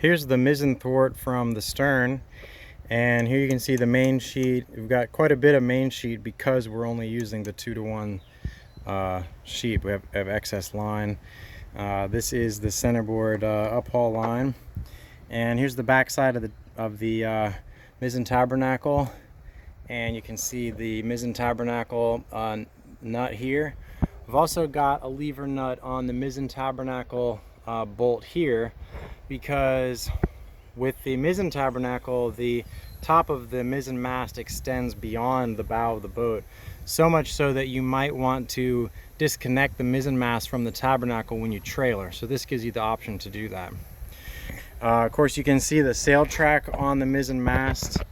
Here's the mizzen thwart from the stern, and here you can see the main sheet. We've got quite a bit of main sheet because we're only using the 2-to-1 sheet. We have excess line. This is the centerboard uphaul line, and here's the back side of the mizzen tabernacle, and you can see the mizzen tabernacle nut here. We've also got a lever nut on the mizzen tabernacle bolt here, because with the mizzen tabernacle, the top of the mizzen mast extends beyond the bow of the boat, so much so that you might want to disconnect the mizzen mast from the tabernacle when you trailer. So this gives you the option to do that. Of course, you can see the sail track on the mizzen mast,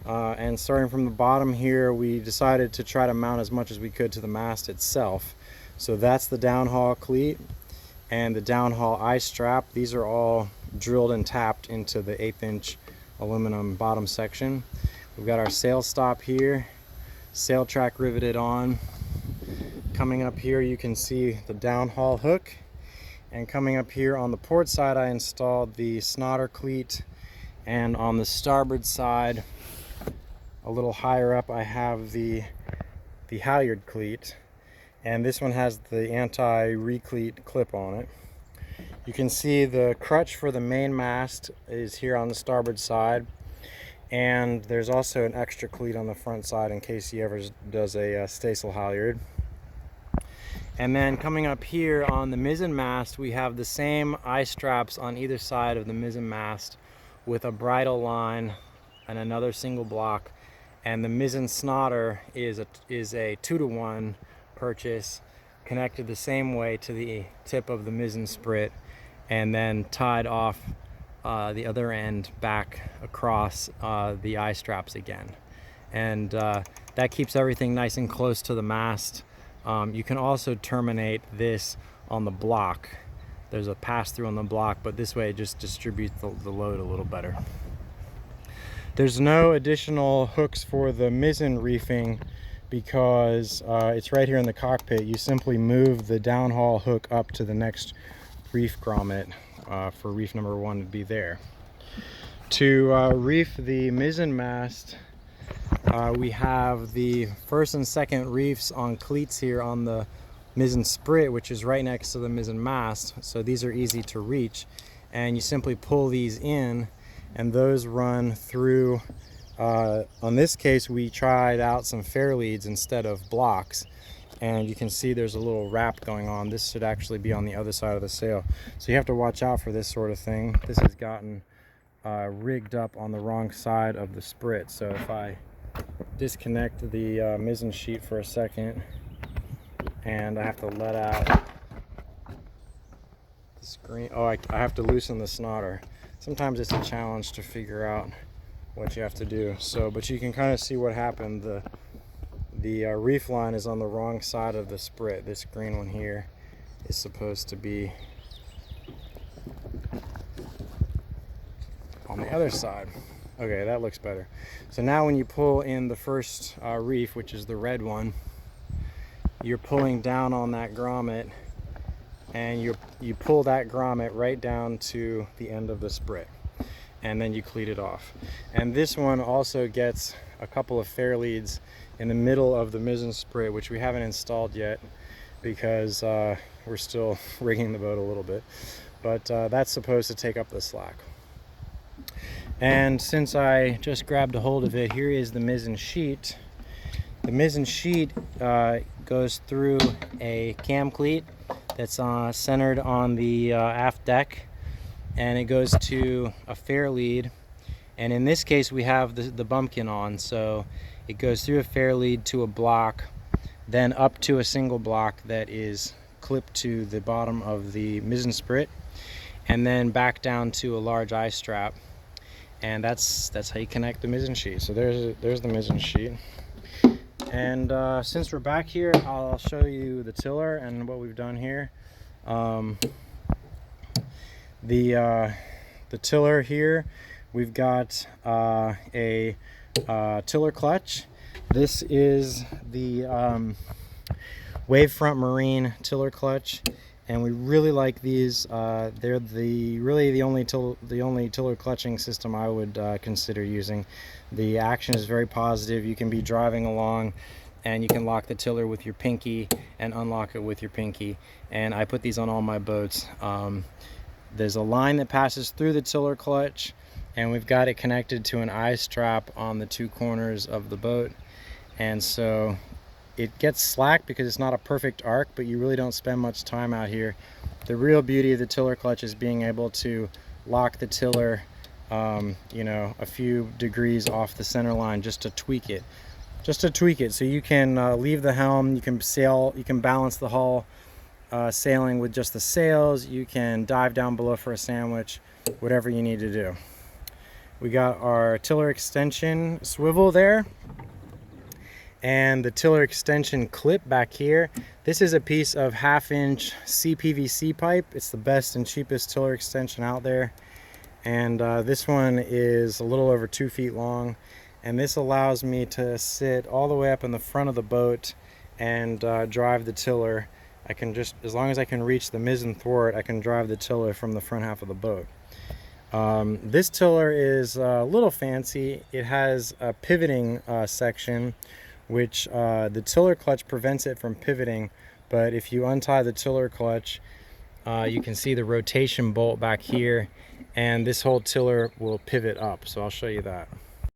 and starting from the bottom here, we decided to try to mount as much as we could to the mast itself. So that's the downhaul cleat and the downhaul eye strap. These are all drilled and tapped into the 1/8 inch aluminum bottom section. We've got our sail stop here, sail track riveted on. Coming up here you can see the downhaul hook, and coming up here on the port side I installed the snotter cleat, and on the starboard side a little higher up I have the halyard cleat, and this one has the anti-recleat clip on it. You can see the crutch for the main mast is here on the starboard side, and there's also an extra cleat on the front side in case he ever does a staysail halyard. And then coming up here on the mizzen mast, we have the same eye straps on either side of the mizzen mast with a bridle line and another single block, and the mizzen snotter is a 2-to-1 purchase, connected the same way to the tip of the mizzen sprit, and then tied off the other end back across the eye straps again. And that keeps everything nice and close to the mast. You can also terminate this on the block. There's a pass-through on the block, but this way it just distributes the load a little better. There's no additional hooks for the mizzen reefing because it's right here in the cockpit. You simply move the downhaul hook up to the next reef grommet for reef number 1 to be there. To reef the mizzen mast, we have the first and second reefs on cleats here on the mizzen sprit, which is right next to the mizzen mast, so these are easy to reach, and you simply pull these in and those run through. On this case we tried out some fair leads instead of blocks, and you can see there's a little wrap going on. This should actually be on the other side of the sail, so you have to watch out for this sort of thing. This has gotten rigged up on the wrong side of the sprit, so if I disconnect the mizzen sheet for a second and I have to let out the screen, I have to loosen the snotter. Sometimes it's a challenge to figure out what you have to do. So, but you can kind of see what happened. The reef line is on the wrong side of the sprit. This green one here is supposed to be on the other side. Okay, that looks better. So now when you pull in the first reef, which is the red one, you're pulling down on that grommet, and you pull that grommet right down to the end of the sprit, and then you cleat it off. And this one also gets a couple of fair leads in the middle of the mizzen sprit, which we haven't installed yet because we're still rigging the boat a little bit, but that's supposed to take up the slack. And since I just grabbed a hold of it, here is the mizzen sheet. The mizzen sheet goes through a cam cleat that's centered on the aft deck, and it goes to a fair lead, and in this case we have the bumpkin on, so it goes through a fair lead to a block, then up to a single block that is clipped to the bottom of the mizzen sprit, and then back down to a large eye strap, and that's how you connect the mizzen sheet. So there's the mizzen sheet. And since we're back here, I'll show you the tiller and what we've done here. The tiller here, we've got a tiller clutch. This is the Wavefront Marine tiller clutch, and we really like these. They're really the only tiller clutching system I would consider using. The action is very positive. You can be driving along and you can lock the tiller with your pinky and unlock it with your pinky, and I put these on all my boats. There's a line that passes through the tiller clutch, and we've got it connected to an eye strap on the two corners of the boat, and so it gets slack because it's not a perfect arc, but you really don't spend much time out here. The real beauty of the tiller clutch is being able to lock the tiller you know, a few degrees off the center line just to tweak it. So you can leave the helm, you can sail, you can balance the hull sailing with just the sails, you can dive down below for a sandwich, whatever you need to do. We got our tiller extension swivel there, and the tiller extension clip back here. This is a piece of 1/2-inch CPVC pipe. It's the best and cheapest tiller extension out there, and this one is a little over 2 feet long, and this allows me to sit all the way up in the front of the boat and drive the tiller. I can just, as long as I can reach the mizzen thwart, I can drive the tiller from the front half of the boat. This tiller is a little fancy. It has a pivoting section, which the tiller clutch prevents it from pivoting, but if you untie the tiller clutch, you can see the rotation bolt back here, and this whole tiller will pivot up. So I'll show you that.